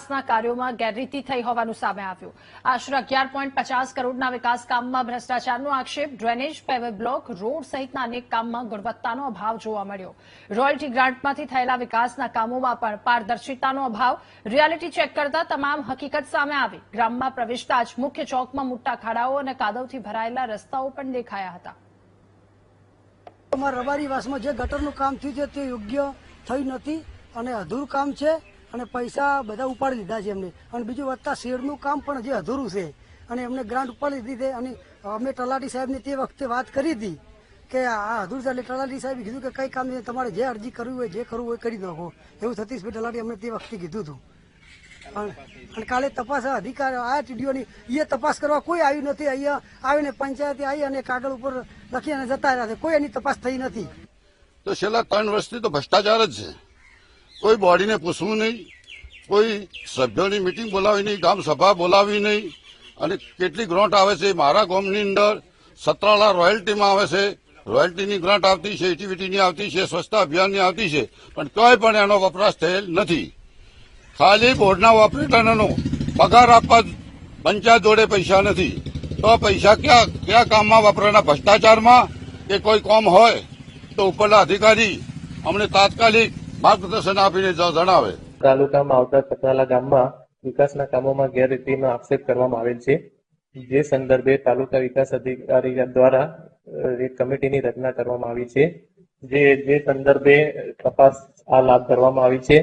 વિકાસના કાર્યોમાં ગેરરીતિ થઈ હોવાનું સામે આવ્યું। આશરે 11.50 કરોડના વિકાસ કામમાં ભ્રષ્ટાચારનો આક્ષેપ। ડ્રેનેજ, પેવર બ્લોક, રોડ સહિતના અનેક કામમાં ગુણવત્તાનો અભાવ જોવા મળ્યો। રોયલ્ટી ગ્રાન્ટમાંથી થયેલા વિકાસના કામોમાં પણ પારદર્શિતાનો અભાવ। રિયાલિટી ચેક કરતા તમામ હકીકત સામે આવી। ગ્રામમાં પ્રવેશતા જ મુખ્ય ચોકમાં મોટા ખાડાઓ અને કાદવથી ભરાયેલા રસ્તાઓ પણ દેખાયા હતા। રબારી વાસમાં જે ગટરનું કામ થયું છે તે યોગ્ય થયું નથી અને અધૂરું કામ છે અને પૈસા બધા ઉપાડી લીધા છે એમને। અને બીજું વધતા શેડનું કામ પણ હજી અધૂરું છે અને એમને ગ્રાન્ટ ઉપાડી લીધી છે। અને અમે તલાટી સાહેબને તે વખતે વાત કરી હતી કે આ અધૂરું છે, એટલે તલાટી સાહેબે કીધું કે કઈ કામ નહીં, તમારે જે અરજી કરવી હોય જે કરવું હોય કરી નાખો, એવું સતીશભાઈ તલાટી અમને તે વખતે કીધું હતું। અને કાલે તપાસ અધિકારી આયા ટીડીઓની, એ તપાસ કરવા કોઈ આવ્યું નથી। અહીંયા આવીને પંચાયતે આવી અને કાગળ ઉપર લખી અને જતા રહ્યા છે, કોઈ એની તપાસ થઈ નથી। તો છેલ્લા 3 વર્ષથી તો ભ્રષ્ટાચાર જ છે। કોઈ બોડીને પૂછવું નહીં, કોઈ સભ્યોની મિટિંગ બોલાવી નહીં, ગામ સભા બોલાવી નહીં। અને કેટલી ગ્રાન્ટ આવે છે મારા ગામની અંદર સત્રાલા રોયલ્ટીમાં આવે છે, રોયલ્ટીની ગ્રાન્ટ આવતી છે, એટીવીટીની આવતી છે, સ્વચ્છતા અભિયાનની આવતી છે, પણ કોઈ પણ એનો વપરાશ થયેલ નથી। ખાલી બોર્ડના ઓપરેટરનો પગાર આપવા પંચાયત જોડે પૈસા નથી, તો પૈસા ક્યાં કામમાં વપરાના? ભ્રષ્ટાચારમાં કે કોઈ કામ હોય તો ઉપરના અધિકારી અમને તાત્કાલિક માર્ગદર્શન આપીને જણાવે। તાલુકામાં આવતા સતરાલા ગામમાં વિકાસના કામોમાં ગેરરીતિનો આક્ષેપ કરવામાં આવેલ છે, જે સંદર્ભે તાલુકા વિકાસ અધિકારી દ્વારા એક કમિટીની રચના કરવામાં આવી છે, જે સંદર્ભે તપાસ હાલ હાથ ધરવામાં આવી છે।